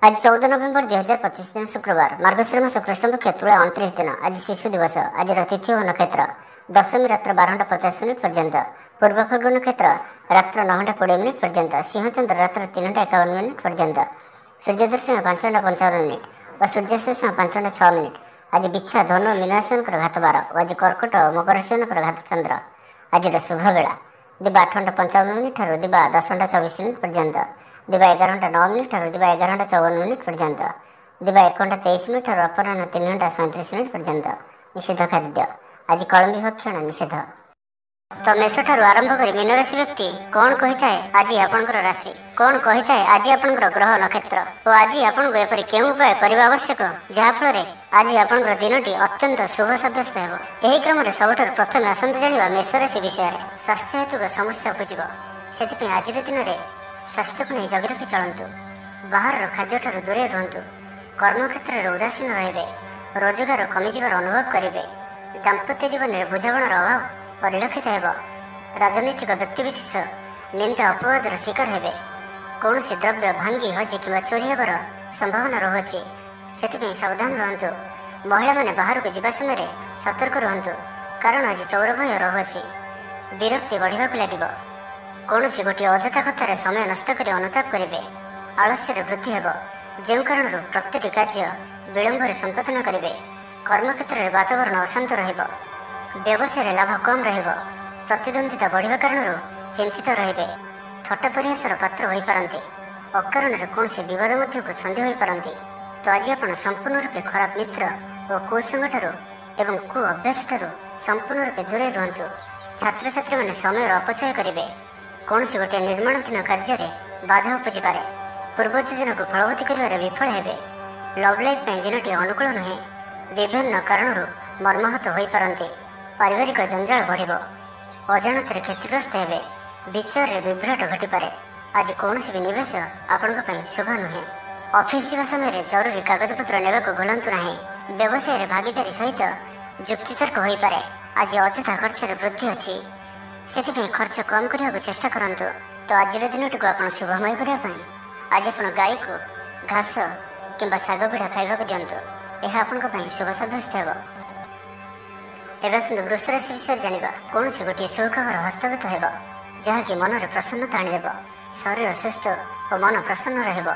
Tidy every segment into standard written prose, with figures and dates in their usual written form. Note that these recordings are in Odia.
आज 14 नवेम्बर 2025 दिन शुक्रवार मार्गशीर मास कृष्णपक्ष तुला 29 दिन। आज शिशु दिवस। आज तिथि और नक्षत्र दशमी रात्र 12:50 पर्यंत, पूर्व फल्गु नक्षत्र रात्र 9:20 पर्यंत, सिंहचंद्र रात्र 3:51 पर्यंत, सूर्य दर्शन 5:55 और सूर्यास्त 5:06। आज बिच्छा धनु मीन राशि घात 12 और आज कर्कट और मकर राशि घात चंद्र। आज शुभ बेला दिवा 8:55 दिवा 10:24 पर्यंत, दिवा 11:09 दिवा 11:54 पर्यंत, दिवा 1:23 अपराह 3:37 पर्यंत। निषेध खाद्य आज कलमी भक्षण निषेध। तो मेष ठारू आरंभ कर मीन राशि व्यक्ति कौन कही थाए आज आपंकर राशि, कौन कही थाए आज आपंकर ग्रह नक्षत्र और आज आपको एपरी केउं उपाय करने आवश्यक जहाँफल आज आपंकर दिनटी अत्यंत शुभ सब्यस्त हो। यही क्रम सबुठ प्रथम आसतु जाना मेष राशि विषय में। स्वास्थ्य हेतु समस्या उपज से आज दिन में स्वास्थ्य को नहीं जगी रखी चलतु, बाहर खाद्य ठार दूरे रुहतु, कर्मक्षेत्र में उदासीन रे, रोजगार कमिजार अनुभव करेंगे, दाम्पत्य जीवन में बुझामणार अभाव परिलक्षित हो, राजनैतिक व्यक्तिविशेष निंदा अपवादर शिकार हेबे, कौन द्रव्य भांगी हजि कि चोरी होवर संभावना रोचे से सावधान रुहतु। महिला माने बाहर को जावा समय सतर्क रुहतु कारण आज चौर भय रोचे, विरक्ति बढ़ा लगे, कौन गोटे अजथा कथार समय नष्ट कर अनुताप करेंगे, आलस्य वृद्धि हो जो कारण प्रत्येक कार्य विलंब संपादन करेंगे, कर्मक्षेत्र में वातावरण अशांत रहिबो, व्यवसाय लाभ कम रहिबो, प्रतिद्वंदिता बढ़िया कारण चिंतित रहिबे, थट्टा परिहासर पात्र हो पारती, अकारण कौन विवाद को छंदी हो पारती। तो आज आप संपूर्ण रूपे खराब मित्र और कुसंग एवं कु अभ्यास ठारू संपूर्ण रूपे दूरे रुहतु। छात्र छात्री मैंने समय अपचय करेंगे, कौन गोटे निर्माणाधीन कार्य बाधा उपजिपे, पूर्व योजना को फलवती कर विफल हेबे, लव लाइफ में दिनटी अनुकूल नुहे, विभिन्न कारण मर्माहत हो पारती, पारिवारिक जंजाल बढ़, अजाणत क्षतिग्रस्त हेबे, विचार में विभ्राट घटीपे। आज कौन भी निवेश आपण शुभ नुहे। ऑफिस जावा समय जरूरी कागजपत्र ने भूलु ना, व्यवसाय भागीदारी सहित जुक्तितर्क हो पारे। आज अजथा खर्च वृद्धि अच्छी से खर्च कम करने को चेष्टा करंतु। तो आज दिन को आप शुभमय करने आज आप गाई को घास कि शाग पिठा खावा दिंतु, यह आपण शुभ सब्यस्त हो। एवं वृष राशि विषय जाना कौन गोटे सुखबर हस्तगत हो जहाँकि मन में प्रसन्नता आनीदेव, शरीर सुस्थ और मन प्रसन्न रहिबो।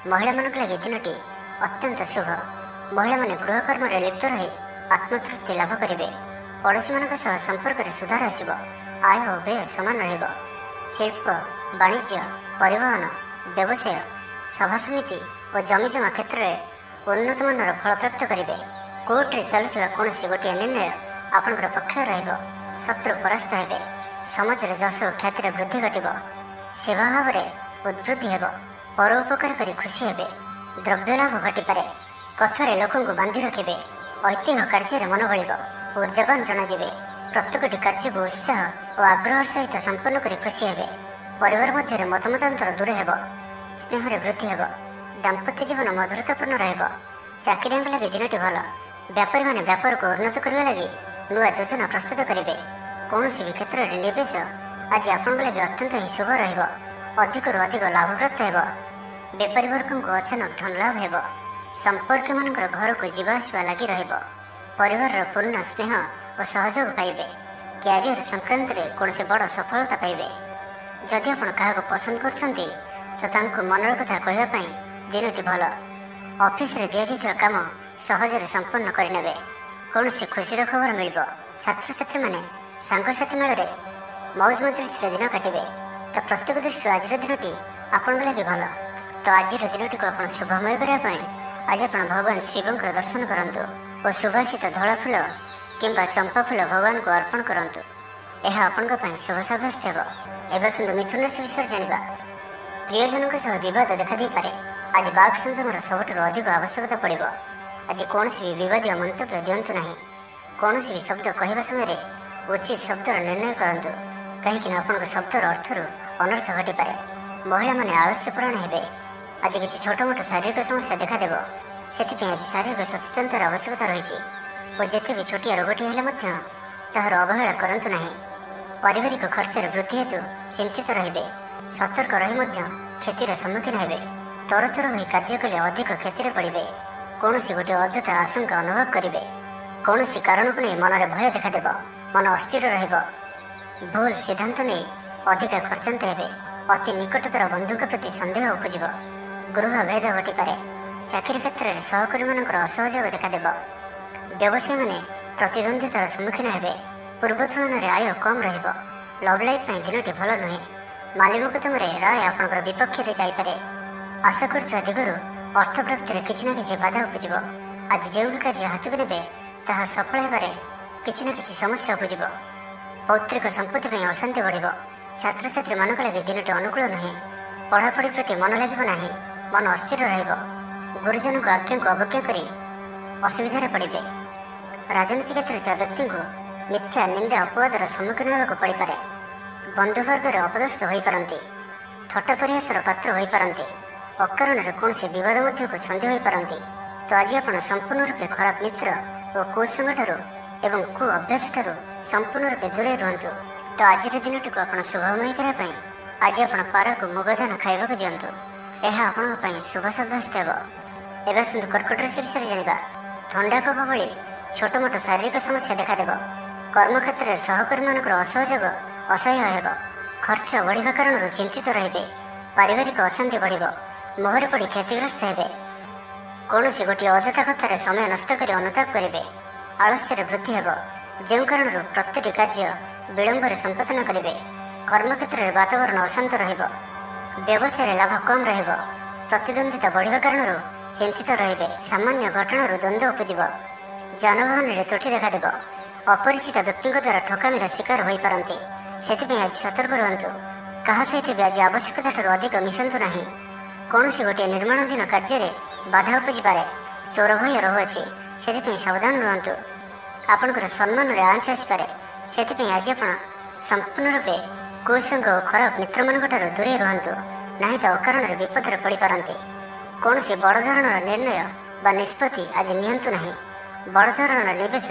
महिला मान लगे दिनटी अत्यंत शुभ, महिला माने गृहकर्म लिप्त रही आत्मतृप्ति लाभ करेंगे, पड़ोशी मान संपर्क में सुधार आसब, आय और व्यय समान रहिबो। शिल्प वाणिज्य परिवहन व्यवसाय सभा समिति और जमीजमा क्षेत्र में उन्नत मानर फल प्राप्त करेंगे। कोर्टे चलुवा कौन गोटे निर्णय आपंकर पक्ष रहिबो, शत्रु परास्त हेबे, समाज में जश और ख्यातिर वृद्धि घटब, सेवा भाव में उद्वृद्धि हो, परोपकार कर खुशी हेबे, द्रव्य लाभ घटीपे, कथार लोक बांधि रखिबे, ऐतिह्य कार्य मन बल, ऊर्जावान जनाजे, प्रत्येक कार्य को उत्साह और आग्रह सहित संपन्न कर खुशी हेबे, परिवार मध्य मतमतांतर दूर हो, स्नेह वृद्धि हो, दाम्पत्य जीवन मधुरतापूर्ण रहिबो। चाकरिया लगे दिनटी भल, व्यापारी माने व्यापार को उन्नत करने लगी नुआ योजना प्रस्तुत करेंगे, कौन भी क्षेत्र में निवेश आज आप लगे अत्यंत ही शुभ रहिबो, अधिक अधिक लाभ प्राप्त हो, व्यापारी वर्ग को अचानक धन लाभ हो, संपर्क मान घर को जावासवा लगी रहिबो, परिवार पूर्ण स्नेह और सहयोग पाइबे, क्यारियर संक्रांत में कौन बड़ सफलता पाइबे। जदि आप क्या पसंद करछंती तो तांको मनर कथा कहवाई दिनटी भल, ऑफिस रे दिया जाइथिबा काम सहजरे संपन्न करने, कौन खुशी खबर मिल, छात्र छात्री मैंने सांगसाथी मेल मौज मजलिस दिन काटे, तो प्रत्येक दृष्टि आज दिनटी आपण लगे भल। तो आज दिनटी को आप शुभमय करने आज आप भगवान शिव दर्शन करंतु और सुभाषित धला फूल कि चंपा फूल भगवान को अर्पण करंतु, यह आपण शुभ सब्यस्त हो। एवं मिथुन राशि विषय जाना प्रियजनों बद देखा पारे, आज बाघ संयमर सबुठ अधिक आवश्यकता पड़ो। आज कौन भी विवादीय मंतव्य दिंतु ना, कौन भी शब्द कहवा समय उचित शब्दर निर्णय करंतु कहीं आपण शब्दर अर्थर अनर्थ घटीपे। महिला माने आलस्यपरायण हेबे, आज किसी छोट मोट शारीरिक समस्या देखादेव, से आज शारीरिक सचेतनतार आवश्यकता रही और जिते भी छोटिया रोगटी हेले ताहार अवहेला करंतु ना। पारिवारिक खर्चर वृद्धि हेतु चिंतित रहिबे, सतर्क रही क्षतिर सम्मुखीन हेबे, ତରତର ହୋଇ କାର୍ଯ୍ୟ କଲେ ଅଧିକ କ୍ଷତିରେ ପଡ଼ିବେ। କୌଣସି ଗୋଟିଏ ଅଯଥା ଆଶଙ୍କା ଅନୁଭବ କରିବେ। କୌଣସି କାରଣକୁ ନେଇ ମନରେ ଭୟ ଦେଖାଦେବ। ମନ ଅସ୍ଥିର ରହିବ। ଭୁଲ ସିଦ୍ଧାନ୍ତ ନେଇ ଅଧିକା ଖର୍ଚ୍ଚାନ୍ତ ହେବେ। ଅତି ନିକଟତର ବନ୍ଧୁଙ୍କ ପ୍ରତି ସନ୍ଦେହ ଉପୁଜିବ। ଗୃହ ଭେଦ ଘଟିପାରେ। ଚାକିରି କ୍ଷେତ୍ରରେ ସହକର୍ମୀମାନଙ୍କର ଅସହଯୋଗ ଦେଖାଦେବ। ବ୍ୟବସାୟୀମାନେ ପ୍ରତିଦ୍ୱନ୍ଦ୍ୱିତାର ସମ୍ମୁଖୀନ ହେବେ। ପୂର୍ବ ତୁଳନାରେ ଆୟ କମ୍ ରହିବ। ଲଭ୍ ଲାଇଫ୍ ପାଇଁ ଦିନଟି ଭଲ ନୁହେଁ। ମାଲି ମୋକଦ୍ଦମାରେ ରାୟ ଆପଣଙ୍କର ବିପକ୍ଷରେ ଯାଇପାରେ। ଆଶା କରୁଥିବା ଦିଗରୁ ଅର୍ଥ ପ୍ରାପ୍ତିରେ କିଛି ନା କିଛି ବାଧା ଉପୁଜିବ। ଆଜି ଯେଉଁ ବି କାର୍ଯ୍ୟ ହାତକୁ ନେବେ ତାହା ସଫଳ ହେବାରେ କିଛି ନା କିଛି ସମସ୍ୟା ଉପୁଜିବ। ପୌତ୍ରିକ ସମ୍ପତ୍ତି ପାଇଁ ଅଶାନ୍ତି ବଢ଼ିବ। ଛାତ୍ରଛାତ୍ରୀମାନଙ୍କ ଲାଗି ଦିନଟି ଅନୁକୂଳ ନୁହେଁ। ପଢ଼ାପଢ଼ି ପ୍ରତି ମନ ଲାଗିବ ନାହିଁ। ମନ ଅସ୍ଥିର ରହିବ। ଗୁରୁଜନଙ୍କ ଆଜ୍ଞାକୁ ଅବଜ୍ଞା କରି ଅସୁବିଧାରେ ପଡ଼ିବେ। ରାଜନୀତି କ୍ଷେତ୍ରରେ ଥିବା ବ୍ୟକ୍ତିଙ୍କୁ ମିଥ୍ୟା ନିନ୍ଦା ଅପବାଦର ସମ୍ମୁଖୀନ ହେବାକୁ ପଡ଼ିପାରେ। ବନ୍ଧୁବର୍ଗରେ ଅପଦସ୍ଥ ହୋଇପାରନ୍ତି। ଥଟ୍ଟା ପରିହାସର ପାତ୍ର ହୋଇପାରନ୍ତି। ଅକାରଣରେ କୌଣସି ବିବାଦ ମଧ୍ୟକୁ ଛନ୍ଦି ହୋଇପାରନ୍ତି। ତ ଆଜି ଆପଣ ସମ୍ପୂର୍ଣ୍ଣ ରୂପେ ଖରାପ ମିତ୍ର ଓ କୁସଙ୍ଗଠାରୁ ଏବଂ କୁ ଅଭ୍ୟାସଠାରୁ ସମ୍ପୂର୍ଣ୍ଣ ରୂପେ ଦୂରେଇ ରୁହନ୍ତୁ। ତ ଆଜିର ଦିନଟିକୁ ଆପଣ ଶୁଭମୟ କରିବା ପାଇଁ ଆଜି ଆପଣ ପାରାକୁ ମୁଗଧାନ ଖାଇବାକୁ ଦିଅନ୍ତୁ। ଏହା ଆପଣଙ୍କ ପାଇଁ ଶୁଭ ସାବ୍ୟସ୍ତ ହେବ। ଏବେ ଆସନ୍ତୁ କର୍କଟ ରାଶି ବିଷୟରେ ଜାଣିବା। ଥଣ୍ଡା କଫ ଭଳି ଛୋଟ ମୋଟ ଶାରୀରିକ ସମସ୍ୟା ଦେଖାଦେବ। କର୍ମକ୍ଷେତ୍ରରେ ସହକର୍ମୀମାନଙ୍କର ଅସହଯୋଗ ଅସହ୍ୟ ହେବ। ଖର୍ଚ୍ଚ ବଢ଼ିବା କାରଣରୁ ଚିନ୍ତିତ ରହିବେ। ପାରିବାରିକ ଅଶାନ୍ତି ବଢ଼ିବ। ମୋହରେ ପଡ଼ି କ୍ଷତିଗ୍ରସ୍ତ ହେବେ। କୌଣସି ଗୋଟିଏ ଅଯଥା କଥାରେ ସମୟ ନଷ୍ଟ କରି ଅନୁତାପ କରିବେ। ଆଳସ୍ୟରେ ବୃଦ୍ଧି ହେବ। ଯେଉଁ କାରଣରୁ ପ୍ରତ୍ୟେକଟି କାର୍ଯ୍ୟ ବିଳମ୍ବରେ ସମ୍ପାଦନ କରିବେ। କର୍ମକ୍ଷେତ୍ରରେ ବାତାବରଣ ଅଶାନ୍ତ ରହିବ। ବ୍ୟବସାୟରେ ଲାଭ କମ୍ ରହିବ। ପ୍ରତିଦ୍ୱନ୍ଦ୍ୱିତା ବଢ଼ିବା କାରଣରୁ ଚିନ୍ତିତ ରହିବେ। ସାମାନ୍ୟ ଘଟଣାରୁ ଦ୍ୱନ୍ଦ୍ୱ ଉପୁଜିବ। ଯାନବାହନରେ ତ୍ରୁଟି ଦେଖାଦେବ। ଅପରିଚିତ ବ୍ୟକ୍ତିଙ୍କ ଦ୍ୱାରା ଠକାମିର ଶିକାର ହୋଇପାରନ୍ତି। ସେଥିପାଇଁ ଆଜି ସତର୍କ ରୁହନ୍ତୁ। କାହା ସହିତ ବି ଆଜି ଆବଶ୍ୟକତାଠାରୁ ଅଧିକ ମିଶନ୍ତୁ ନାହିଁ। କୌଣସି ଗୋଟିଏ ନିର୍ମାଣାଧୀନ କାର୍ଯ୍ୟରେ ବାଧା ଉପୁଜିପାରେ। ଚୋର ଭୟ ରହୁଅଛି। ସେଥିପାଇଁ ସାବଧାନ ରୁହନ୍ତୁ। ଆପଣଙ୍କର ସମ୍ମାନରେ ଆଞ୍ଚ ଆସିପାରେ। ସେଥିପାଇଁ ଆଜି ଆପଣ ସମ୍ପୂର୍ଣ୍ଣ ରୂପେ କୁସଙ୍ଗ ଓ ଖରାପ ମିତ୍ରମାନଙ୍କଠାରୁ ଦୂରେଇ ରୁହନ୍ତୁ। ନାହିଁ ତ ଅକାରଣରେ ବିପଦରେ ପଡ଼ିପାରନ୍ତି। କୌଣସି ବଡ଼ ଧରଣର ନିର୍ଣ୍ଣୟ ବା ନିଷ୍ପତ୍ତି ଆଜି ନିଅନ୍ତୁ ନାହିଁ। ବଡ଼ ଧରଣର ନିବେଶ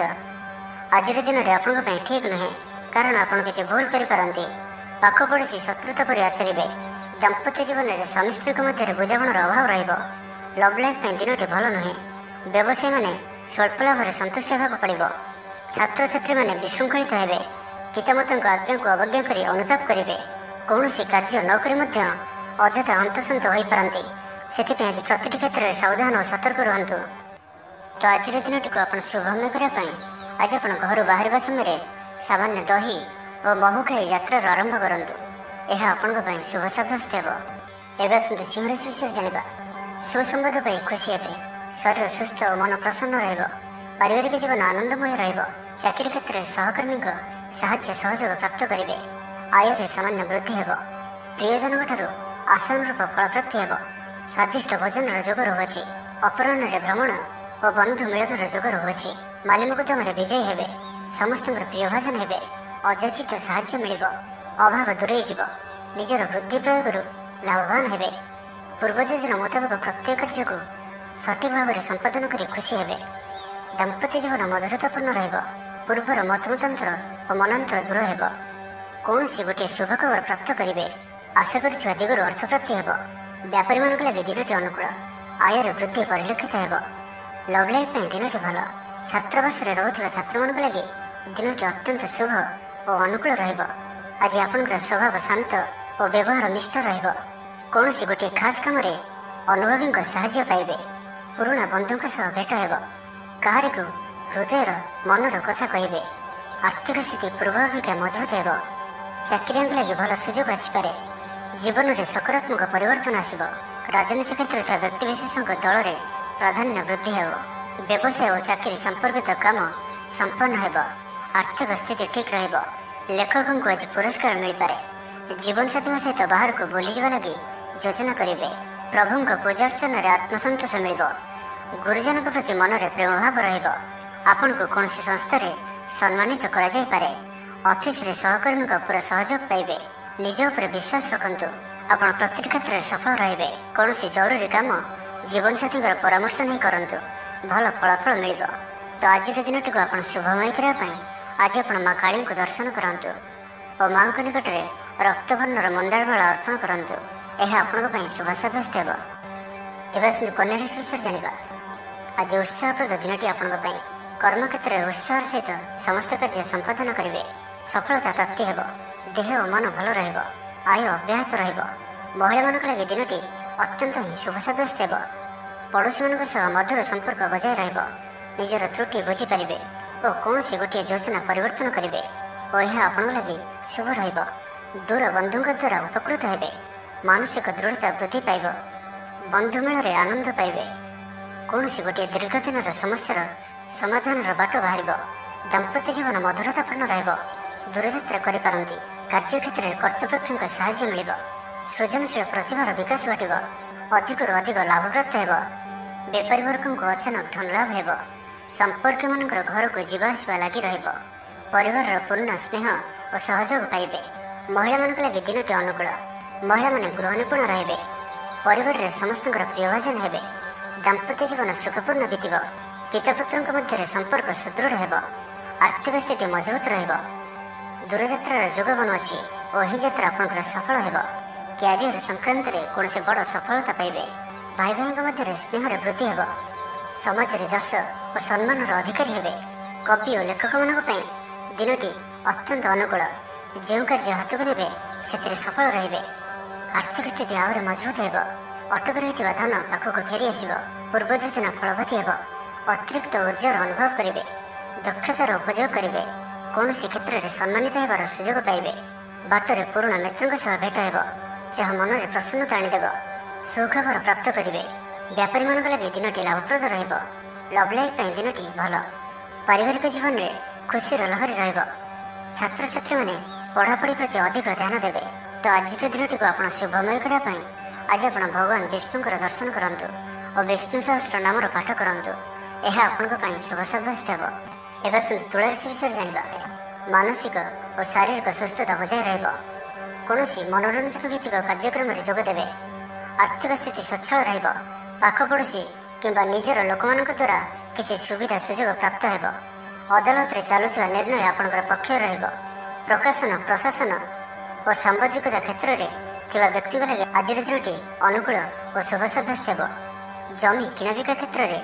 ଆଜିର ଦିନରେ ଆପଣଙ୍କ ପାଇଁ ଠିକ୍ ନୁହେଁ। କାରଣ ଆପଣ କିଛି ଭୁଲ କରିପାରନ୍ତି। ପାଖ ପଡ଼ୋଶୀ ଶତ୍ରୁତା ପରି ଆଚରିବେ। ଦାମ୍ପତ୍ୟ ଜୀବନରେ ସ୍ୱାମୀ ସ୍ତ୍ରୀଙ୍କ ମଧ୍ୟରେ ବୁଝାମଣାର ଅଭାବ ରହିବ। ଲଭ୍ ଲାଇଫ୍ ପାଇଁ ଦିନଟି ଭଲ ନୁହେଁ। ବ୍ୟବସାୟୀମାନେ ସ୍ୱଳ୍ପ ଲାଭରେ ସନ୍ତୁଷ୍ଟ ହେବାକୁ ପଡ଼ିବ। ଛାତ୍ରଛାତ୍ରୀମାନେ ବିଶୃଙ୍ଖଳିତ ହେବେ। ପିତାମାତାଙ୍କ ଆଜ୍ଞାକୁ ଅବଜ୍ଞା କରି ଅନୁତାପ କରିବେ। କୌଣସି କାର୍ଯ୍ୟ ନ କରି ମଧ୍ୟ ଅଯଥା ହନ୍ତସନ୍ତ ହୋଇପାରନ୍ତି। ସେଥିପାଇଁ ଆଜି ପ୍ରତିଟି କ୍ଷେତ୍ରରେ ସାବଧାନ ଓ ସତର୍କ ରୁହନ୍ତୁ। ତ ଆଜିର ଦିନଟିକୁ ଆପଣ ଶୁଭମୟ କରିବା ପାଇଁ ଆଜି ଆପଣ ଘରୁ ବାହାରିବା ସମୟରେ ସାମାନ୍ୟ ଦହି ଓ ମହୁ ଖାଇ ଯାତ୍ରାର ଆରମ୍ଭ କରନ୍ତୁ। ଏହା ଆପଣଙ୍କ ପାଇଁ ଶୁଭ ସାବ୍ୟସ୍ତ ହେବ। ଏବେ ଆସନ୍ତୁ ସିଂହରାଶି ବିଷୟରେ ଜାଣିବା। ସୁସମ୍ବାଦ ପାଇ ଖୁସି ହେବେ। ଶରୀର ସୁସ୍ଥ ଓ ମନ ପ୍ରସନ୍ନ ରହିବ। ପାରିବାରିକ ଜୀବନ ଆନନ୍ଦମୟ ରହିବ। ଚାକିରି କ୍ଷେତ୍ରରେ ସହକର୍ମୀଙ୍କ ସାହାଯ୍ୟ ସହଯୋଗ ପ୍ରାପ୍ତ କରିବେ। ଆୟରେ ସାମାନ୍ୟ ବୃଦ୍ଧି ହେବ। ପ୍ରିୟଜନଙ୍କଠାରୁ ଆଶାନୁରୂପ ଫଳପ୍ରାପ୍ତି ହେବ। ସ୍ୱାଦିଷ୍ଟ ଭୋଜନର ଯୋଗ ରହୁଅଛି। ଅପରାହ୍ନରେ ଭ୍ରମଣ ଓ ବନ୍ଧୁ ମିଳନର ଯୋଗ ରହୁଅଛି। ମାଲି ମୋକଦ୍ଦମାରେ ବିଜୟୀ ହେବେ। ସମସ୍ତଙ୍କର ପ୍ରିୟଭାଜନ ହେବେ। ଅଯାଚିତ ସାହାଯ୍ୟ ମିଳିବ। ଅଭାବ ଦୂରେଇ ଯିବ। ନିଜର ବୁଦ୍ଧି ପ୍ରୟୋଗରୁ ଲାଭବାନ ହେବେ। ପୂର୍ବ ଯୋଜନା ମୁତାବକ ପ୍ରତ୍ୟେକ କାର୍ଯ୍ୟକୁ ସଠିକ୍ ଭାବରେ ସମ୍ପାଦନ କରି ଖୁସି ହେବେ। ଦାମ୍ପତ୍ୟ ଜୀବନ ମଧୁରତାପୂର୍ଣ୍ଣ ରହିବ। ପୂର୍ବର ମତମତାନ୍ତର ଓ ମନାନ୍ତର ଦୂର ହେବ। କୌଣସି ଗୋଟିଏ ଶୁଭ ଖବର ପ୍ରାପ୍ତ କରିବେ। ଆଶା କରିଥିବା ଦିଗରୁ ଅର୍ଥପ୍ରାପ୍ତି ହେବ। ବ୍ୟାପାରୀମାନଙ୍କ ଲାଗି ଦିନଟି ଅନୁକୂଳ। ଆୟରେ ବୃଦ୍ଧି ପରିଲକ୍ଷିତ ହେବ। ଲଭ୍ ଲାଇଫ୍ ପାଇଁ ଦିନଟି ଭଲ। ଛାତ୍ରାବାସରେ ରହୁଥିବା ଛାତ୍ରମାନଙ୍କ ଲାଗି ଦିନଟି ଅତ୍ୟନ୍ତ ଶୁଭ ଓ ଅନୁକୂଳ ରହିବ। ଆଜି ଆପଣଙ୍କର ସ୍ୱଭାବ ଶାନ୍ତ ଓ ବ୍ୟବହାର ମିଷ୍ଟ ରହିବ। କୌଣସି ଗୋଟିଏ ଖାସ୍ କାମରେ ଅନୁଭବୀଙ୍କ ସାହାଯ୍ୟ ପାଇବେ। ପୁରୁଣା ବନ୍ଧୁଙ୍କ ସହ ଭେଟ ହେବ। କାହାରିକୁ ହୃଦୟର ମନର କଥା କହିବେ। ଆର୍ଥିକ ସ୍ଥିତି ପୂର୍ବ ଅପେକ୍ଷା ମଜବୁତ ହେବ। ଚାକିରିଆଙ୍କ ଲାଗି ଭଲ ସୁଯୋଗ ଆସିପାରେ। ଜୀବନରେ ସକାରାତ୍ମକ ପରିବର୍ତ୍ତନ ଆସିବ। ରାଜନୀତି କ୍ଷେତ୍ରରେ ଥିବା ବ୍ୟକ୍ତିବିଶେଷଙ୍କ ଦଳରେ ପ୍ରାଧାନ୍ୟ ବୃଦ୍ଧି ହେବ। ବ୍ୟବସାୟ ଓ ଚାକିରି ସମ୍ପର୍କିତ କାମ ସମ୍ପନ୍ନ ହେବ। ଆର୍ଥିକ ସ୍ଥିତି ଠିକ୍ ରହିବ। ଲେଖକଙ୍କୁ ଆଜି ପୁରସ୍କାର ମିଳିପାରେ। ଜୀବନସାଥୀଙ୍କ ସହିତ ବାହାରକୁ ବୁଲିଯିବା ଲାଗି ଯୋଜନା କରିବେ। ପ୍ରଭୁଙ୍କ ପୂଜାର୍ଚ୍ଚନାରେ ଆତ୍ମସନ୍ତୋଷ ମିଳିବ। ଗୁରୁଜନଙ୍କ ପ୍ରତି ମନରେ ପ୍ରେମଭାବ ରହିବ। ଆପଣଙ୍କୁ କୌଣସି ସଂସ୍ଥାରେ ସମ୍ମାନିତ କରାଯାଇପାରେ। ଅଫିସରେ ସହକର୍ମୀଙ୍କ ପୁରା ସହଯୋଗ ପାଇବେ। ନିଜ ଉପରେ ବିଶ୍ୱାସ ରଖନ୍ତୁ। ଆପଣ ପ୍ରତିଟି କ୍ଷେତ୍ରରେ ସଫଳ ରହିବେ। କୌଣସି ଜରୁରୀ କାମ ଜୀବନସାଥୀଙ୍କର ପରାମର୍ଶ ନେଇ କରନ୍ତୁ। ଭଲ ଫଳାଫଳ ମିଳିବ। ତ ଆଜିର ଦିନଟିକୁ ଆପଣ ଶୁଭମୟ କରିବା ପାଇଁ ଆଜି ଆପଣ ମା କାଳୀଙ୍କୁ ଦର୍ଶନ କରନ୍ତୁ ଓ ମାଙ୍କ ନିକଟରେ ରକ୍ତବର୍ଣ୍ଣର ମନ୍ଦାର ମାଳ ଅର୍ପଣ କରନ୍ତୁ। ଏହା ଆପଣଙ୍କ ପାଇଁ ଶୁଭ ସାବ୍ୟସ୍ତ ହେବ। ଏବେ ଆସନ୍ତୁ କନ୍ୟା ରାଶି ବିଷୟରେ ଜାଣିବା। ଆଜି ଉତ୍ସାହପ୍ରଦ ଦିନଟି ଆପଣଙ୍କ ପାଇଁ। କର୍ମକ୍ଷେତ୍ରରେ ଉତ୍ସାହର ସହିତ ସମସ୍ତ କାର୍ଯ୍ୟ ସମ୍ପାଦନ କରିବେ। ସଫଳତା ପ୍ରାପ୍ତି ହେବ। ଦେହ ଓ ମନ ଭଲ ରହିବ। ଆୟ ଅବ୍ୟାହତ ରହିବ। ମହିଳାମାନଙ୍କ ଲାଗି ଦିନଟି ଅତ୍ୟନ୍ତ ହିଁ ଶୁଭ ସାବ୍ୟସ୍ତ ହେବ। ପଡ଼ୋଶୀମାନଙ୍କ ସହ ମଧୁର ସମ୍ପର୍କ ବଜାୟ ରହିବ। ନିଜର ତ୍ରୁଟି ବୁଝିପାରିବେ ଓ କୌଣସି ଗୋଟିଏ ଯୋଜନା ପରିବର୍ତ୍ତନ କରିବେ ଓ ଏହା ଆପଣଙ୍କ ଲାଗି ଶୁଭ ରହିବ। ଦୂର ବନ୍ଧୁଙ୍କ ଦ୍ୱାରା ଉପକୃତ ହେବେ। ମାନସିକ ଦୃଢ଼ତା ବୃଦ୍ଧି ପାଇବ। ବନ୍ଧୁମେଳରେ ଆନନ୍ଦ ପାଇବେ। କୌଣସି ଗୋଟିଏ ଦୀର୍ଘ ଦିନର ସମସ୍ୟାର ସମାଧାନର ବାଟ ବାହାରିବ। ଦାମ୍ପତ୍ୟ ଜୀବନ ମଧୁରତାପୂର୍ଣ୍ଣ ରହିବ। ଦୂରଯାତ୍ରା କରିପାରନ୍ତି। କାର୍ଯ୍ୟକ୍ଷେତ୍ରରେ କର୍ତ୍ତୃପକ୍ଷଙ୍କ ସାହାଯ୍ୟ ମିଳିବ। ସୃଜନଶୀଳ ପ୍ରତିଭାର ବିକାଶ ଘଟିବ। ଅଧିକରୁ ଅଧିକ ଲାଭପ୍ରାପ୍ତ ହେବ। ବେପାରୀ ବର୍ଗଙ୍କୁ ଅଚାନକ ଧନ ଲାଭ ହେବ। ସମ୍ପର୍କୀୟମାନଙ୍କର ଘରକୁ ଯିବା ଆସିବା ଲାଗି ରହିବ। ପରିବାରର ପୂର୍ଣ୍ଣ ସ୍ନେହ ଓ ସହଯୋଗ ପାଇବେ। ମହିଳାମାନଙ୍କ ଲାଗି ଦିନଟି ଅନୁକୂଳ। ମହିଳାମାନେ ଗୃହ ନିପୁଣ ରହିବେ। ପରିବାରରେ ସମସ୍ତଙ୍କର ପ୍ରିୟଭାଜନ ହେବେ। ଦାମ୍ପତ୍ୟ ଜୀବନ ସୁଖପୂର୍ଣ୍ଣ ବିତିବ। ପିତାପୁତ୍ରଙ୍କ ମଧ୍ୟରେ ସମ୍ପର୍କ ସୁଦୃଢ଼ ହେବ। ଆର୍ଥିକ ସ୍ଥିତି ମଜବୁତ ରହିବ। ଦୂରଯାତ୍ରାର ଯୋଗ ବନୁଅଛି ଓ ଏହି ଯାତ୍ରା ଆପଣଙ୍କର ସଫଳ ହେବ। କ୍ୟାରିୟର ସଂକ୍ରାନ୍ତରେ କୌଣସି ବଡ଼ ସଫଳତା ପାଇବେ। ଭାଇ ଭାଇଙ୍କ ମଧ୍ୟରେ ସ୍ନେହରେ ବୃଦ୍ଧି ହେବ। ସମାଜରେ ଯଶ ଓ ସମ୍ମାନର ଅଧିକାରୀ ହେବେ। କବି ଓ ଲେଖକମାନଙ୍କ ପାଇଁ ଦିନଟି ଅତ୍ୟନ୍ତ ଅନୁକୂଳ। ଯେଉଁ କାର୍ଯ୍ୟ ହାତକୁ ନେବେ ସେଥିରେ ସଫଳ ରହିବେ। ଆର୍ଥିକ ସ୍ଥିତି ଆହୁରି ମଜବୁତ ହେବ। ଅଟକି ରହିଥିବା ଧନ ପାଖକୁ ଫେରି ଆସିବ। ପୂର୍ବ ଯୋଜନା ଫଳବତୀ ହେବ। ଅତିରିକ୍ତ ଉର୍ଜାର ଅନୁଭବ କରିବେ। ଦକ୍ଷତାର ଉପଯୋଗ କରିବେ। କୌଣସି କ୍ଷେତ୍ରରେ ସମ୍ମାନିତ ହେବାର ସୁଯୋଗ ପାଇବେ। ବାଟରେ ପୁରୁଣା ମିତ୍ରଙ୍କ ସହ ଭେଟ ହେବ, ଯାହା ମନରେ ପ୍ରସନ୍ନତା ଆଣିଦେବ। ସୁଖବର ପ୍ରାପ୍ତ କରିବେ। ବ୍ୟାପାରୀମାନଙ୍କ ଲାଗି ଦିନଟି ଲାଭପ୍ରଦ ରହିବ। ଲଭ୍ ଲାଇଫ୍ ପାଇଁ ଦିନଟି ଭଲ। ପାରିବାରିକ ଜୀବନରେ ଖୁସିର ଲହରୀ ରହିବ। ଛାତ୍ରଛାତ୍ରୀମାନେ ପଢ଼ାପଢ଼ି ପ୍ରତି ଅଧିକ ଧ୍ୟାନ ଦେବେ। ତ ଆଜିର ଦିନଟିକୁ ଆପଣ ଶୁଭମୟ କରିବା ପାଇଁ ଆଜି ଆପଣ ଭଗବାନ ବିଷ୍ଣୁଙ୍କର ଦର୍ଶନ କରନ୍ତୁ ଓ ବିଷ୍ଣୁ ସହସ୍ର ନାମର ପାଠ କରନ୍ତୁ। ଏହା ଆପଣଙ୍କ ପାଇଁ ଶୁଭ ସାବ୍ୟସ୍ତ ହେବ। ଏବେ ଆସନ୍ତୁ ତୁଳା ରାଶି ବିଷୟରେ ଜାଣିବା। ମାନସିକ ଓ ଶାରୀରିକ ସୁସ୍ଥତା ବଜାୟ ରହିବ। କୌଣସି ମନୋରଞ୍ଜନ ଭିତ୍ତିକ କାର୍ଯ୍ୟକ୍ରମରେ ଯୋଗ ଦେବେ। ଆର୍ଥିକ ସ୍ଥିତି ସ୍ୱଚ୍ଛଳ ରହିବ। ପାଖ ପଡ଼ୋଶୀ କିମ୍ବା ନିଜର ଲୋକମାନଙ୍କ ଦ୍ୱାରା କିଛି ସୁବିଧା ସୁଯୋଗ ପ୍ରାପ୍ତ ହେବ। ଅଦାଲତରେ ଚାଲୁଥିବା ନିର୍ଣ୍ଣୟ ଆପଣଙ୍କର ପକ୍ଷରେ ରହିବ। ପ୍ରକାଶନ, ପ୍ରଶାସନ ଓ ସାମ୍ବାଦିକତା କ୍ଷେତ୍ରରେ ଥିବା ବ୍ୟକ୍ତିଙ୍କ ଲାଗି ଆଜିର ଦିନଟି ଅନୁକୂଳ ଓ ଶୁଭ ସାବ୍ୟସ୍ତ ହେବ। ଜମି କିଣାବିକା କ୍ଷେତ୍ରରେ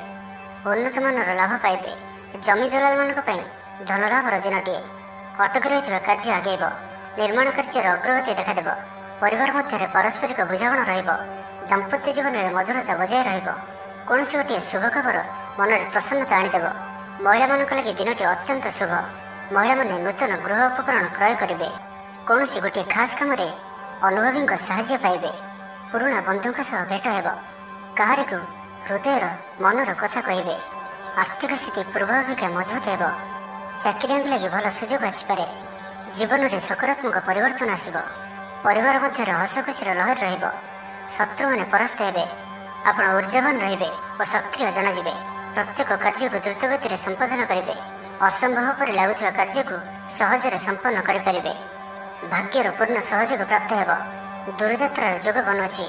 ଉନ୍ନତମାନର ଲାଭ ପାଇବେ। ଜମି ଦଲାଲମାନଙ୍କ ପାଇଁ ଧନଲାଭର ଦିନଟିଏ। ଅଟକି ରହିଥିବା କାର୍ଯ୍ୟ ଆଗେଇବ। ନିର୍ମାଣ କାର୍ଯ୍ୟର ଅଗ୍ରଗତି ଦେଖାଦେବ। ପରିବାର ମଧ୍ୟରେ ପାରସ୍ପରିକ ବୁଝାମଣା ରହିବ। ଦାମ୍ପତ୍ୟ ଜୀବନରେ ମଧୁରତା ବଜାୟ ରହିବ। କୌଣସି ଗୋଟିଏ ଶୁଭ ଖବର ମନରେ ପ୍ରସନ୍ନତା ଆଣିଦେବ। ମହିଳାମାନଙ୍କ ଲାଗି ଦିନଟି ଅତ୍ୟନ୍ତ ଶୁଭ। ମହିଳାମାନେ ନୂତନ ଗୃହ ଉପକରଣ କ୍ରୟ କରିବେ। କୌଣସି ଗୋଟିଏ ଖାସ୍ କାମରେ ଅନୁଭବୀଙ୍କ ସାହାଯ୍ୟ ପାଇବେ। ପୁରୁଣା ବନ୍ଧୁଙ୍କ ସହ ଭେଟ ହେବ। କାହାରିକୁ ହୃଦୟର ମନର କଥା କହିବେ। ଆର୍ଥିକ ସ୍ଥିତି ପୂର୍ବ ଅପେକ୍ଷା ମଜବୁତ ହେବ। ଚାକିରିଆଙ୍କ ଲାଗି ଭଲ ସୁଯୋଗ ଆସିପାରେ। ଜୀବନରେ ସକାରାତ୍ମକ ପରିବର୍ତ୍ତନ ଆସିବ। ପରିବାର ମଧ୍ୟରେ ହସଖୁସିର ଲହରୀ ରହିବ। ଶତ୍ରୁମାନେ ପରାସ୍ତ ହେବେ। ଆପଣ ଊର୍ଜାବାନ ରହିବେ ଓ ସକ୍ରିୟ ଜଣାଯିବେ। ପ୍ରତ୍ୟେକ କାର୍ଯ୍ୟକୁ ଦ୍ରୁତଗତିରେ ସମ୍ପାଦନ କରିବେ। ଅସମ୍ଭବ ପରି ଲାଗୁଥିବା କାର୍ଯ୍ୟକୁ ସହଜରେ ସମ୍ପନ୍ନ କରିପାରିବେ। ଭାଗ୍ୟର ପୂର୍ଣ୍ଣ ସହଯୋଗ ପ୍ରାପ୍ତ ହେବ। ଦୂରଯାତ୍ରାର ଯୋଗ ବନୁଅଛି।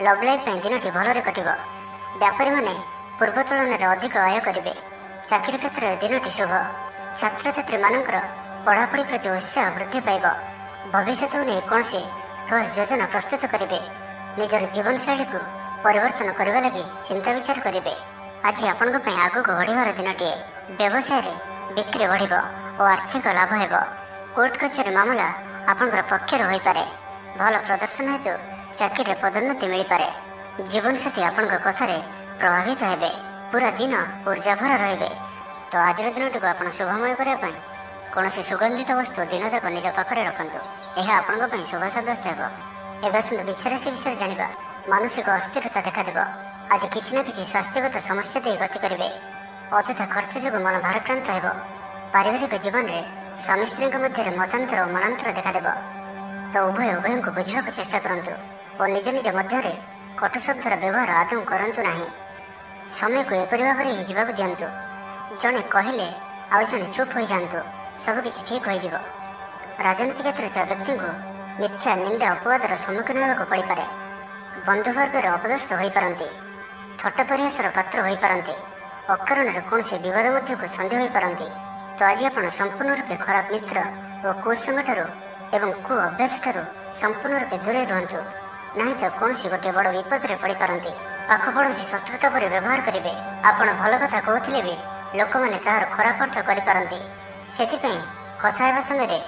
ଲଭ୍ ଲାଇଫ୍ ପାଇଁ ଦିନଟି ଭଲରେ କଟିବ। ବ୍ୟାପାରୀମାନେ ପୂର୍ବ ତୁଳନାରେ ଅଧିକ ଆୟ କରିବେ। ଚାକିରି କ୍ଷେତ୍ରରେ ଦିନଟି ଶୁଭ। ଛାତ୍ରଛାତ୍ରୀମାନଙ୍କର ପଢ଼ାପଢ଼ି ପ୍ରତି ଉତ୍ସାହ ବୃଦ୍ଧି ପାଇବ। ଭବିଷ୍ୟତକୁ ନେଇ କୌଣସି ଠୋସ୍ ଯୋଜନା ପ୍ରସ୍ତୁତ କରିବେ। ନିଜର ଜୀବନଶୈଳୀକୁ ପରିବର୍ତ୍ତନ କରିବା ଲାଗି ଚିନ୍ତା ବିଚାର କରିବେ। ଆଜି ଆପଣଙ୍କ ପାଇଁ ଆଗକୁ ବଢ଼ିବାର ଦିନଟିଏ। ବ୍ୟବସାୟରେ ବିକ୍ରି ବଢ଼ିବ ଓ ଆର୍ଥିକ ଲାଭ ହେବ। କୋର୍ଟ କଚେରୀ ମାମଲା ଆପଣଙ୍କର ପକ୍ଷରେ ହୋଇପାରେ। ଭଲ ପ୍ରଦର୍ଶନ ହେତୁ ଚାକିରିରେ ପଦୋନ୍ନତି ମିଳିପାରେ। ଜୀବନସାଥୀ ଆପଣଙ୍କ କଥାରେ ପ୍ରଭାବିତ ହେବେ। ପୁରା ଦିନ ଉର୍ଜାଭରା ରହିବେ। ତ ଆଜିର ଦିନଟିକୁ ଆପଣ ଶୁଭମୟ କରିବା ପାଇଁ କୌଣସି ସୁଗନ୍ଧିତ ବସ୍ତୁ ଦିନଯାକ ନିଜ ପାଖରେ ରଖନ୍ତୁ। ଏହା ଆପଣଙ୍କ ପାଇଁ ଶୁଭ ସାବ୍ୟସ୍ତ ହେବ। ଏବେ ଆସନ୍ତୁ ବୃଷ ରାଶି ବିଷୟରେ ଜାଣିବା। ମାନସିକ ଅସ୍ଥିରତା ଦେଖାଦେବ। ଆଜି କିଛି ନା କିଛି ସ୍ୱାସ୍ଥ୍ୟଗତ ସମସ୍ୟା ଦେଇ ଗତି କରିବେ। ଅଯଥା ଖର୍ଚ୍ଚ ଯୋଗୁଁ ମନ ଭାରାକ୍ରାନ୍ତ ହେବ। ପାରିବାରିକ ଜୀବନରେ ସ୍ୱାମୀ ସ୍ତ୍ରୀଙ୍କ ମଧ୍ୟରେ ମତାନ୍ତର ଓ ମନାନ୍ତର ଦେଖାଦେବ। ତ ଉଭୟଙ୍କୁ ବୁଝିବାକୁ ଚେଷ୍ଟା କରନ୍ତୁ ଓ ନିଜ ନିଜ ମଧ୍ୟରେ କଟୁ ଶବ୍ଦର ବ୍ୟବହାର ଆଦୌ କରନ୍ତୁ ନାହିଁ। ସମୟକୁ ଏପରି ଭାବରେ ହିଁ ଯିବାକୁ ଦିଅନ୍ତୁ। ଜଣେ କହିଲେ ଆଉ ଜଣେ ଚୁପ୍ ହୋଇଯାଆନ୍ତୁ। ସବୁକିଛି ଠିକ୍ ହୋଇଯିବ। ରାଜନୀତି କ୍ଷେତ୍ରରେ ଥିବା ବ୍ୟକ୍ତିଙ୍କୁ ମିଥ୍ୟା ନିନ୍ଦା ଅପବାଦର ସମ୍ମୁଖୀନ ହେବାକୁ ପଡ଼ିପାରେ। ବନ୍ଧୁବର୍ଗରେ ଅପଦସ୍ଥ ହୋଇପାରନ୍ତି। ଥଟ୍ଟା ପରିହାସର ପାତ୍ର ହୋଇପାରନ୍ତି। ଅକାରଣରେ କୌଣସି ବିବାଦ ମଧ୍ୟକୁ ଛନ୍ଦି ହୋଇପାରନ୍ତି। ତ ଆଜି ଆପଣ ସମ୍ପୂର୍ଣ୍ଣ ରୂପେ ଖରାପ ମିତ୍ର ଓ କୁସଙ୍ଗଠାରୁ ଏବଂ କୁ ଅଭ୍ୟାସଠାରୁ ସମ୍ପୂର୍ଣ୍ଣ ରୂପେ ଦୂରେଇ ରୁହନ୍ତୁ। ନାହିଁ ତ କୌଣସି ଗୋଟିଏ ବଡ଼ ବିପଦରେ ପଡ଼ିପାରନ୍ତି। ପାଖ ପଡ଼ୋଶୀ ଶତ୍ରୁତା ପରି ବ୍ୟବହାର କରିବେ। ଆପଣ ଭଲ କଥା କହୁଥିଲେ ବି ଲୋକମାନେ ତାହାର ଖରାପ ଅର୍ଥ କରିପାରନ୍ତି। ସେଥିପାଇଁ କଥା ହେବା ସମୟରେ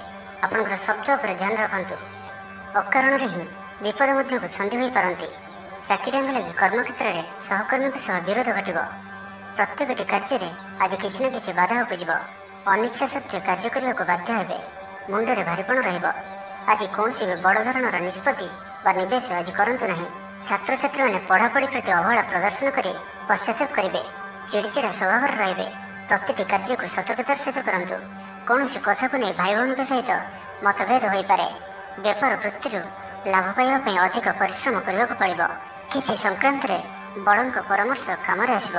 ଆପଣଙ୍କର ଶବ୍ଦ ଉପରେ ଧ୍ୟାନ ରଖନ୍ତୁ। ଅକାରଣରେ ହିଁ ବିପଦ ମଧ୍ୟକୁ ଛନ୍ଦି ହୋଇପାରନ୍ତି। ଚାକିରିଆଙ୍କ ଲାଗି କର୍ମକ୍ଷେତ୍ରରେ ସହକର୍ମୀଙ୍କ ସହ ବିରୋଧ ଘଟିବ। ପ୍ରତ୍ୟେକଟି କାର୍ଯ୍ୟରେ ଆଜି କିଛି ନା କିଛି ବାଧା ଉପୁଜିବ। ଅନିଚ୍ଛା ସତ୍ତ୍ୱେ କାର୍ଯ୍ୟ କରିବାକୁ ବାଧ୍ୟ ହେବେ। ମୁଣ୍ଡରେ ଭାରିପଣ ରହିବ। ଆଜି କୌଣସି ବି ବଡ଼ ଧରଣର ନିଷ୍ପତ୍ତି ବା ନିବେଶ ଆଜି କରନ୍ତୁ ନାହିଁ। ଛାତ୍ରଛାତ୍ରୀମାନେ ପଢ଼ାପଢ଼ି ପ୍ରତି ଅବହେଳା ପ୍ରଦର୍ଶନ କରି ପଶ୍ଚାତାପ କରିବେ। ଚିଡ଼ିଚିଡ଼ା ସ୍ୱଭାବର ରହିବେ। ପ୍ରତିଟି କାର୍ଯ୍ୟକୁ ସତର୍କତାର ସହିତ କରନ୍ତୁ। କୌଣସି କଥାକୁ ନେଇ ଭାଇ ଭଉଣୀଙ୍କ ସହିତ ମତଭେଦ ହୋଇପାରେ। ବେପାର ବୃତ୍ତିରୁ ଲାଭ ପାଇବା ପାଇଁ ଅଧିକ ପରିଶ୍ରମ କରିବାକୁ ପଡ଼ିବ। କିଛି ସଂକ୍ରାନ୍ତରେ ବଡ଼ଙ୍କ ପରାମର୍ଶ କାମରେ ଆସିବ।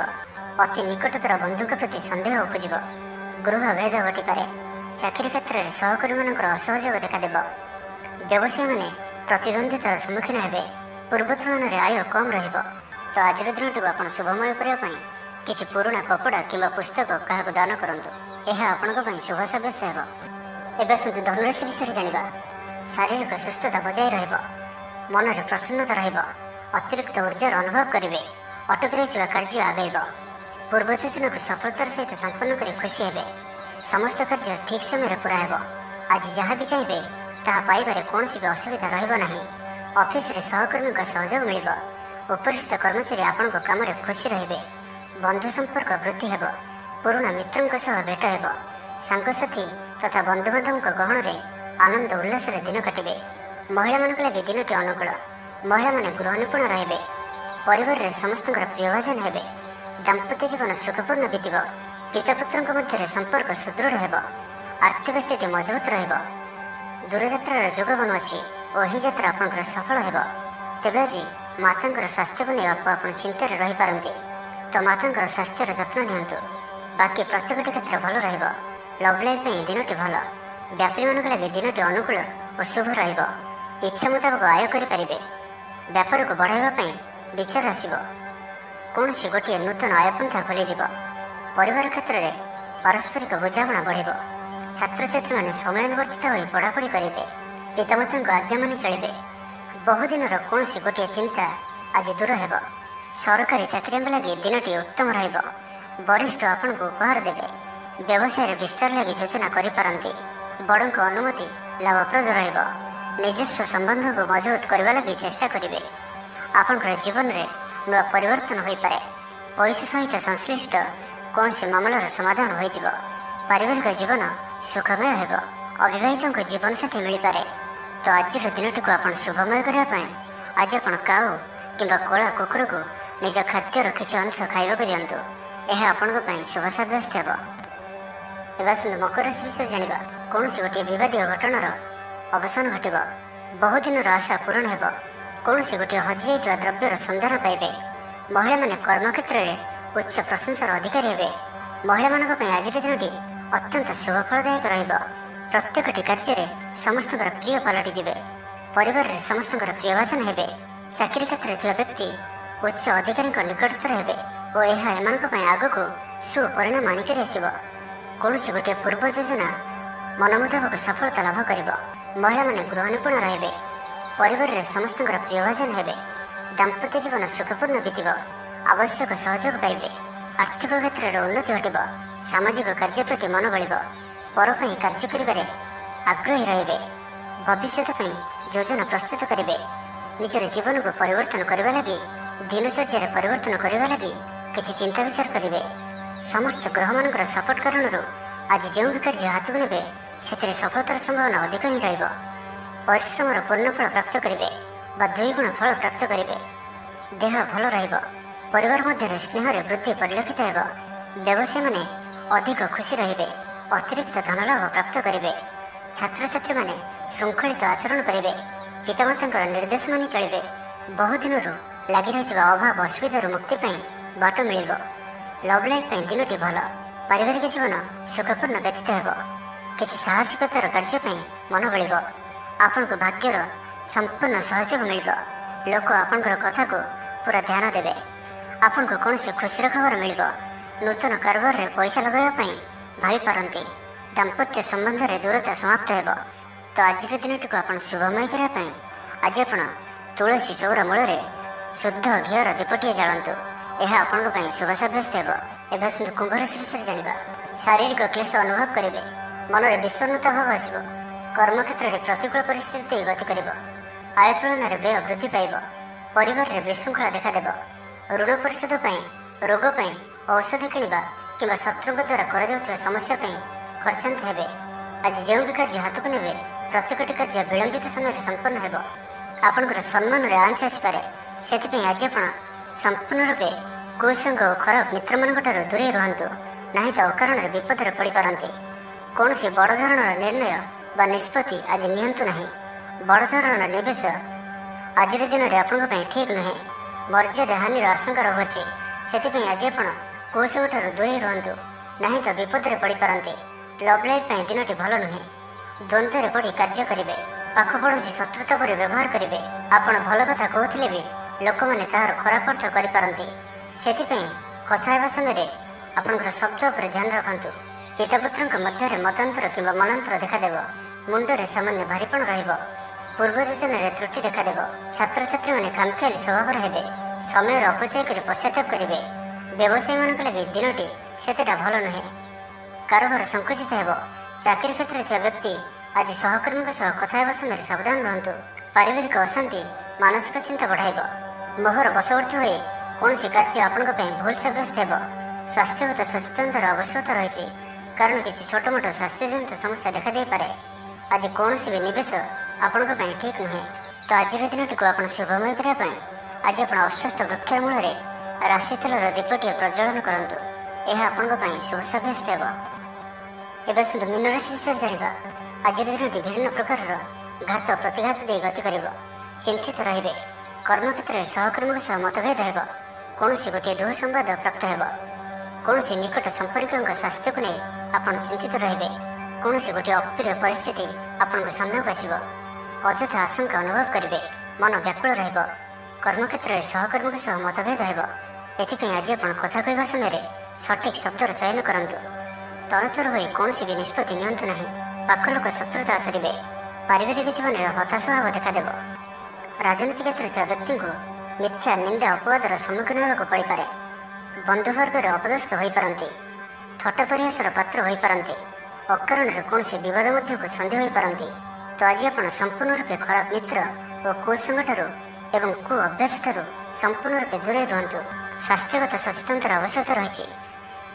ଅତି ନିକଟତର ବନ୍ଧୁଙ୍କ ପ୍ରତି ସନ୍ଦେହ ଉପୁଜିବ। ଗୃହ ଭେଦ ଘଟିପାରେ। ଚାକିରି କ୍ଷେତ୍ରରେ ସହକର୍ମୀମାନଙ୍କର ଅସହଯୋଗ ଦେଖାଦେବ। ବ୍ୟବସାୟୀମାନେ ପ୍ରତିଦ୍ୱନ୍ଦ୍ୱିତାର ସମ୍ମୁଖୀନ ହେବେ। ପୂର୍ବ ତୁଳନାରେ ଆୟ କମ୍ ରହିବ। ତ ଆଜିର ଦିନଟିକୁ ଆପଣ ଶୁଭମୟ କରିବା ପାଇଁ କିଛି ପୁରୁଣା କପଡ଼ା କିମ୍ବା ପୁସ୍ତକ କାହାକୁ ଦାନ କରନ୍ତୁ। ଏହା ଆପଣଙ୍କ ପାଇଁ ଶୁଭ ସାବ୍ୟସ୍ତ ହେବ। ଏବେ ଆସନ୍ତୁ ଧନୁରାଶି ବିଷୟରେ ଜାଣିବା। ଶାରୀରିକ ସୁସ୍ଥତା ବଜାୟ ରହିବ। ମନରେ ପ୍ରସନ୍ନତା ରହିବ। ଅତିରିକ୍ତ ଉର୍ଜାର ଅନୁଭବ କରିବେ। ଅଟକି ରହିଥିବା କାର୍ଯ୍ୟ ଆଗେଇବ। ପୂର୍ବ ଯୋଜନାକୁ ସଫଳତାର ସହିତ ସମ୍ପନ୍ନ କରି ଖୁସି ହେବେ। ସମସ୍ତ କାର୍ଯ୍ୟ ଠିକ୍ ସମୟରେ ପୁରା ହେବ। ଆଜି ଯାହା ବି ଚାହିଁବେ ତାହା ପାଇବାରେ କୌଣସି ବି ଅସୁବିଧା ରହିବ ନାହିଁ। ଅଫିସରେ ସହକର୍ମୀଙ୍କ ସହଯୋଗ ମିଳିବ। ଉପରିସ୍ଥ କର୍ମଚାରୀ ଆପଣଙ୍କ କାମରେ ଖୁସି ରହିବେ। ବନ୍ଧୁ ସମ୍ପର୍କ ବୃଦ୍ଧି ହେବ। ପୁରୁଣା ମିତ୍ରଙ୍କ ସହ ଭେଟ ହେବ। ସାଙ୍ଗସାଥୀ ତଥା ବନ୍ଧୁବାନ୍ଧବଙ୍କ ଗହଣରେ ଆନନ୍ଦ ଉଲ୍ଲାସରେ ଦିନ କାଟିବେ। ମହିଳାମାନଙ୍କ ଲାଗି ଦିନଟି ଅନୁକୂଳ। ମହିଳାମାନେ ଗୃହ ନିପୁଣ ରହିବେ। ପରିବାରରେ ସମସ୍ତଙ୍କର ପ୍ରିୟଭାଜନ ହେବେ। ଦାମ୍ପତ୍ୟ ଜୀବନ ସୁଖପୂର୍ଣ୍ଣ ବିତିବ। ପିତାପୁତ୍ରଙ୍କ ମଧ୍ୟରେ ସମ୍ପର୍କ ସୁଦୃଢ଼ ହେବ। ଆର୍ଥିକ ସ୍ଥିତି ମଜବୁତ ରହିବ। ଦୂରଯାତ୍ରାର ଯୋଗ ବନୁଅଛି ଓ ଏହି ଯାତ୍ରା ଆପଣଙ୍କର ସଫଳ ହେବ। ତେବେ ଆଜି ମାତାଙ୍କର ସ୍ୱାସ୍ଥ୍ୟକୁ ନେଇ ଅଳ୍ପ ଆପଣ ଚିନ୍ତାରେ ରହିପାରନ୍ତି। ତ ମାତାଙ୍କର ସ୍ୱାସ୍ଥ୍ୟର ଯତ୍ନ ନିଅନ୍ତୁ। ବାକି ପ୍ରତ୍ୟେକଟି କ୍ଷେତ୍ର ଭଲ ରହିବ। ଲଭ୍ ଲାଇଫ୍ ପାଇଁ ଦିନଟି ଭଲ। ବ୍ୟାପାରୀମାନଙ୍କ ଲାଗି ଦିନଟି ଅନୁକୂଳ ଓ ଶୁଭ ରହିବ। ଇଚ୍ଛା ମୁତାବକ ଆୟ କରିପାରିବେ। ବ୍ୟାପାରକୁ ବଢ଼ାଇବା ପାଇଁ ବିଚାର ଆସିବ। କୌଣସି ଗୋଟିଏ ନୂତନ ଆୟପନ୍ଥା ଖୋଲିଯିବ। ପରିବାର କ୍ଷେତ୍ରରେ ପାରସ୍ପରିକ ବୁଝାମଣା ବଢ଼ିବ। ଛାତ୍ରଛାତ୍ରୀମାନେ ସମୟାନୁବର୍ତ୍ତିତ ହୋଇ ପଢ଼ାପଢ଼ି କରିବେ। ପିତାମାତାଙ୍କ ଆଜ୍ଞା ମାନି ଚଳିବେ। ବହୁଦିନର କୌଣସି ଗୋଟିଏ ଚିନ୍ତା ଆଜି ଦୂର ହେବ। ସରକାରୀ ଚାକିରିଆଙ୍କ ଲାଗି ଦିନଟି ଉତ୍ତମ ରହିବ। ବରିଷ୍ଠ ଆପଣଙ୍କୁ ଉପହାର ଦେବେ। ବ୍ୟବସାୟରେ ବିସ୍ତାର ଲାଗି ଯୋଜନା କରିପାରନ୍ତି। ବଡ଼ଙ୍କ ଅନୁମତି ଲାଭପ୍ରଦ ରହିବ। ନିଜସ୍ୱ ସମ୍ବନ୍ଧକୁ ମଜବୁତ କରିବା ଲାଗି ଚେଷ୍ଟା କରିବେ। ଆପଣଙ୍କର ଜୀବନରେ ନୂଆ ପରିବର୍ତ୍ତନ ହୋଇପାରେ। ପଇସା ସହିତ ସଂଶ୍ଳିଷ୍ଟ କୌଣସି ମାମଲାର ସମାଧାନ ହୋଇଯିବ। ପାରିବାରିକ ଜୀବନ ସୁଖମୟ ହେବ। ଅବିବାହିତଙ୍କ ଜୀବନସାଥୀ ମିଳିପାରେ। ତ ଆଜିର ଦିନଟିକୁ ଆପଣ ଶୁଭମୟ କରିବା ପାଇଁ ଆଜି ଆପଣ କାଉ କିମ୍ବା କଳା କୁକୁରକୁ ନିଜ ଖାଦ୍ୟର କିଛି ଅଂଶ ଖାଇବାକୁ ଦିଅନ୍ତୁ। ଏହା ଆପଣଙ୍କ ପାଇଁ ଶୁଭ ସାବ୍ୟସ୍ତ ହେବ। ଏବେ ଆସନ୍ତୁ ମକର ରାଶି ବିଷୟରେ ଜାଣିବା। କୌଣସି ଗୋଟିଏ ବିବାଦୀୟ ଘଟଣାର ଅବସାନ ଘଟିବ। ବହୁଦିନର ଆଶା ପୂରଣ ହେବ। କୌଣସି ଗୋଟିଏ ହଜିଯାଇଥିବା ଦ୍ରବ୍ୟର ସନ୍ଧାନ ପାଇବେ। ମହିଳାମାନେ କର୍ମକ୍ଷେତ୍ରରେ ଉଚ୍ଚ ପ୍ରଶଂସାର ଅଧିକାରୀ ହେବେ। ମହିଳାମାନଙ୍କ ପାଇଁ ଆଜିର ଦିନଟି ଅତ୍ୟନ୍ତ ଶୁଭଫଳଦାୟକ ରହିବ। ପ୍ରତ୍ୟେକଟି କାର୍ଯ୍ୟରେ ସମସ୍ତଙ୍କର ପ୍ରିୟ ପାଲଟିଯିବେ। ପରିବାରରେ ସମସ୍ତଙ୍କର ପ୍ରିୟଭାଜନ ହେବେ। ଚାକିରି କ୍ଷେତ୍ରରେ ଥିବା ବ୍ୟକ୍ତି ଉଚ୍ଚ ଅଧିକାରୀଙ୍କ ନିକଟତର ହେବେ ଓ ଏହା ଏମାନଙ୍କ ପାଇଁ ଆଗକୁ ସୁପରିଣାମ ଆଣିକରି ଆସିବ। କୌଣସି ଗୋଟିଏ ପୂର୍ବ ଯୋଜନା ମନ ମୁତାବକ ସଫଳତା ଲାଭ କରିବ। ମହିଳାମାନେ ଗୃହ ନିପୁଣ ରହିବେ। ପରିବାରରେ ସମସ୍ତଙ୍କର ପ୍ରିୟଭାଜନ ହେବେ। ଦାମ୍ପତ୍ୟ ଜୀବନ ସୁଖପୂର୍ଣ୍ଣ ବିତିବ। ଆବଶ୍ୟକ ସହଯୋଗ ପାଇବେ। ଆର୍ଥିକ କ୍ଷେତ୍ରରେ ଉନ୍ନତି ଘଟିବ। ସାମାଜିକ କାର୍ଯ୍ୟ ପ୍ରତି ମନ ବଳିବ। ପର ପାଇଁ କାର୍ଯ୍ୟ କରିବାରେ ଆଗ୍ରହୀ ରହିବେ। ଭବିଷ୍ୟତ ପାଇଁ ଯୋଜନା ପ୍ରସ୍ତୁତ କରିବେ। ନିଜର ଜୀବନକୁ ପରିବର୍ତ୍ତନ କରିବା ଲାଗି ଦିନଚର୍ଯ୍ୟାରେ ପରିବର୍ତ୍ତନ କରିବା ଲାଗି କିଛି ଚିନ୍ତା ବିଚାର କରିବେ। ସମସ୍ତ ଗ୍ରହମାନଙ୍କର ସପୋର୍ଟ କାରଣରୁ ଆଜି ଯେଉଁ ବି କାର୍ଯ୍ୟ ହାତକୁ ନେବେ ସେଥିରେ ସଫଳତାର ସମ୍ଭାବନା ଅଧିକ ହିଁ ରହିବ। ପରିଶ୍ରମର ପୂର୍ଣ୍ଣ ଫଳ ପ୍ରାପ୍ତ କରିବେ ବା ଦ୍ୱିଗୁଣ ଫଳ ପ୍ରାପ୍ତ କରିବେ। ଦେହ ଭଲ ରହିବ। ପରିବାର ମଧ୍ୟରେ ସ୍ନେହରେ ବୃଦ୍ଧି ପରିଲକ୍ଷିତ ହେବ। ବ୍ୟବସାୟୀମାନେ ଅଧିକ ଖୁସି ରହିବେ। ଅତିରିକ୍ତ ଧନଲାଭ ପ୍ରାପ୍ତ କରିବେ। ଛାତ୍ରଛାତ୍ରୀମାନେ ଶୃଙ୍ଖଳିତ ଆଚରଣ କରିବେ। ପିତାମାତାଙ୍କର ନିର୍ଦ୍ଦେଶ ମାନି ଚଳିବେ। ବହୁଦିନରୁ ଲାଗି ରହିଥିବା ଅଭାବ ଅସୁବିଧାରୁ ମୁକ୍ତି ପାଇଁ ବାଟ ମିଳିବ। ଲଭ୍ ଲାଇଫ୍ ପାଇଁ ଦିନଟି ଭଲ। ପାରିବାରିକ ଜୀବନ ସୁଖପୂର୍ଣ୍ଣ ବ୍ୟତୀତ ହେବ। କିଛି ସାହସିକତାର କାର୍ଯ୍ୟ ପାଇଁ ମନ ବଳିବ। ଆପଣଙ୍କୁ ଭାଗ୍ୟର ସମ୍ପୂର୍ଣ୍ଣ ସହଯୋଗ ମିଳିବ। ଲୋକ ଆପଣଙ୍କର କଥାକୁ ପୁରା ଧ୍ୟାନ ଦେବେ। ଆପଣଙ୍କୁ କୌଣସି ଖୁସିର ଖବର ମିଳିବ। ନୂତନ କାରବାରରେ ପଇସା ଲଗାଇବା ପାଇଁ ଭାବିପାରନ୍ତି। ଦାମ୍ପତ୍ୟ ସମ୍ବନ୍ଧରେ ଦୂରତା ସମାପ୍ତ ହେବ। ତ ଆଜିର ଦିନଟିକୁ ଆପଣ ଶୁଭମୟ କରିବା ପାଇଁ ଆଜି ଆପଣ ତୁଳସୀ ଚଉରା ମୂଳରେ शुद्ध घीर दीपटे जालतु यह आपण शुभ सब्यस्त हो। एवं सुंदर कुंभ राशि विषय जाना शारीरिक क्लेश अनुभव करेंगे, मन में विषन्नता भाव आसो, कर्मक्षेत्र में प्रतिकूल परिस्थिति गति कर, आय तुलन में व्यय वृद्धि पाइब, परिवार में विशृंखला देखादेव, ऋण परिशोध रोग औषधि किणवा कि शत्रु द्वारा कर समस्या खर्चांत हे। आज जो भी कार्य हाथ को ने प्रत्येकटी कार्य विलंबित समय संपन्न हो। आपंकर सम्मान में आंच आसपे से आज आप संपूर्ण रूपे कुसंग और खराब मित्र मान दूरे रुहतु ना तो अकारण विपदर पड़ पारती। कौन सी बड़ धरण निर्णय बा निष्पत्ति आज नियंतु ना। बड़ धरण निवेश आज दिन में आपण ठीक नुहे, मर्यादा हानिर आशंका रहुच्छी। से आज आप कुसंग दूरे रुहतु ना तो विपदर पड़ पारती। लव लाइफ दिनटी भल नुहे, द्वंद्व पड़ कार्य करेंगे, पाख पड़ोसी शत्रुता पर व्यवहार करेंगे। आपण भल कथा कहते भी लोक मैंने तार खराब अर्थ करपारती। से कथा समय आपंकर शब्द पर ध्यान रखु। पितापुत्र मध्य मतांतर कि मनांतर देखादेव, मुंडे सामान्य भारीपण पूर्व योजन त्रुटि देखादेव। छात्र छात्री मैंने खामखियाली स्वभाव हे, समय अपचय कर पश्चाताप करेंगे। व्यवसायी मान लगे दिनटी से भल नुहे, कारोबार संकुचित हो। चाकरी क्षेत्र में व्यक्ति आज सहकर्मी कथा समय सावधान रुहतु। पारिवारिक अशांति मानसिक चिंता बढ़ाइब, मोहर बशवर्ती हुए कौन कार्य आपण भूल सब्यस्त हो। स्वास्थ्यगत सचेतनतार आवश्यकता रही, कारण किसी छोट मोट स्वास्थ्यजनित समस्या देखा दे पारे। आज कौन भी निवेश आपण ठीक नुहे, तो आज दिन टी आप शुभमय करने आज आप अस्वस्थ वृक्ष मूल राशि तेलर दीपटी प्रज्वलन करूँ, यह आपण शुभ सब्यस्त हो। एवं सुंदर मीन राशि विषय जाना आज दिन टी विभिन्न प्रकार घात प्रतिघात दे गति कर, चिंतित रे। कर्मक्षेत्र में सहकर्मी मतभेद हो, कौन गोटे दुह संवाद प्राप्त हो। कौन निकट संपर्क स्वास्थ्य को नहीं आप चिंतित रे। कौन गोटे अप्रिय परिस्थिति आपण सामना को आसो, अଯଥା आशंका अनुभव करेंगे, मन व्याकुल रहा। कर्मक्षेत्र में सहकर्मी मतभेद हो, ये आज आप कथा कहवा समय सठिक शब्दर चयन करूँ। तरतर हो कौन भी निष्पत्ति नियंतु ना, पाख लोक शत्रुता आचरेंगे। पारिवारिक जीवन में हताश भाव देखादेव। राजनीति क्षेत्र में व्यक्ति को मिथ्या निंदा अपवादर सम्मुखीन होगा पड़ पारे। बंधुवर्ग अपदस्थ हो पारती, थट्टा परिहासर पात्र हो पारती, अकारण कौन बद को छंदी हो पारती। तो आज आप संपूर्ण रूपे खराब मित्र और कुसंग एवं कु अभ्यास संपूर्ण रूपे दूरे रुहतु। स्वास्थ्यगत सचेतनतार आवश्यकता रही,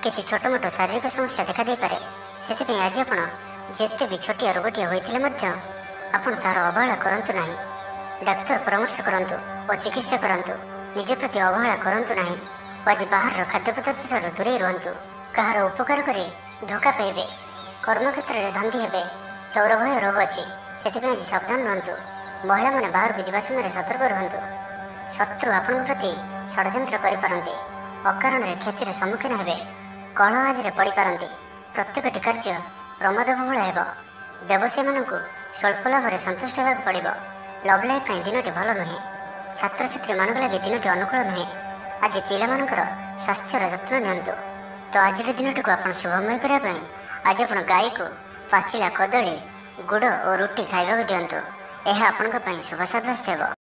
किसी छोट मोट शारीरिक समस्या देखा दे पारे। से आज आप जिते भी छोटिया रोगटिया होते आपड़ तार अवहेला करूँ ना। डाक्तर परामर्श करूँ और चिकित्सा करूँ, निज प्रति अवहेला करूँ ना। आज बाहर खाद्य पदार्थ दूरे रुहतु, कहार उपकार कर धोखा पाइबे। कर्मक्षेत्र में धंधी हे, चौर भय रोग अच्छी, से आज सावधान रुहतु। महिला मैंने बाहर को जावा समय सतर्क रुहतु। शत्रु आपण प्रति षड्यंत्र करपारती, अकारण क्षतिर सम्मुखीन हे, कलह आदि पड़ पारती। प्रत्येकटी कार्य प्रमादबहुल हो। व्यवसायी मानक स्वल्प लाभ सन्तुष्ट होगा पड़ो। लव लाइफ दिनटी भल नुहे, छात्र छात्री मान लगे दिनटी अनुकूल नुहे। आज पिलामानकर स्वास्थ्यर जत्न नियंतु। तो आज दिनटी को आप शुभमय करने आज आप गाई को पाचिला कदली गुड़ और रुटी खाइबा दिंतु, यह आपण शुभ सब्यस्त हो।